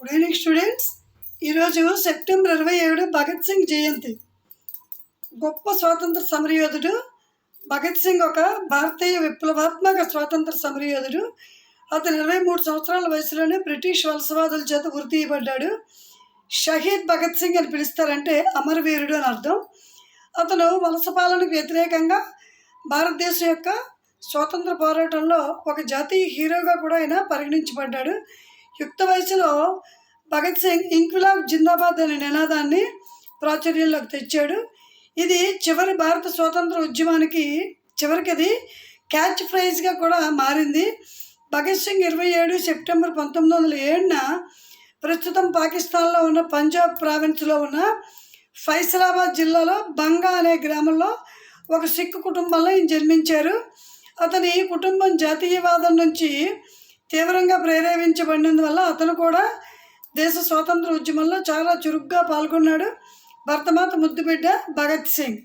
Good evening students. ఈరోజు September 27 Bhagat Singh జయంతి. గొప్ప స్వాతంత్ర సమరయోధుడు భగత్ సింగ్ ఒక భారతీయ విప్లవాత్మక స్వాతంత్ర సమరయోధుడు. అతను 23 సంవత్సరాల వయసులోనే బ్రిటిష్ వలసవాదుల చేత ఉరితీయబడ్డాడు. షహీద్ భగత్ సింగ్ అని పిలుస్తారంటే అమరవీరుడు అని అర్థం. అతను వలస పాలనకు వ్యతిరేకంగా భారతదేశం యొక్క స్వాతంత్ర పోరాటంలో ఒక జాతీయ హీరోగా కూడా ఆయన పరిగణించబడ్డాడు. యుక్త వయసులో భగత్ సింగ్ ఇంక్విలాబ్ జిందాబాద్ అనే నినాదాన్ని ప్రాచుర్యంలోకి తెచ్చాడు. ఇది చివరి భారత స్వాతంత్ర ఉద్యమానికి చివరికి అది క్యాచ్ ఫ్రైజ్గా కూడా మారింది. భగత్ సింగ్ 27 సెప్టెంబర్ 1907న ప్రస్తుతం పాకిస్తాన్లో ఉన్న పంజాబ్ ప్రావిన్స్లో ఉన్న ఫైసలాబాద్ జిల్లాలో బంగా అనే గ్రామంలో ఒక సిక్ కుటుంబంలో ఈయన జన్మించారు. అతని కుటుంబం జాతీయవాదం నుంచి తీవ్రంగా ప్రేరేపించబడినందువల్ల అతను కూడా దేశ స్వాతంత్ర ఉద్యమంలో చాలా చురుగ్గా పాల్గొన్నాడు. భరతమాత ముద్దుబిడ్డ భగత్ సింగ్.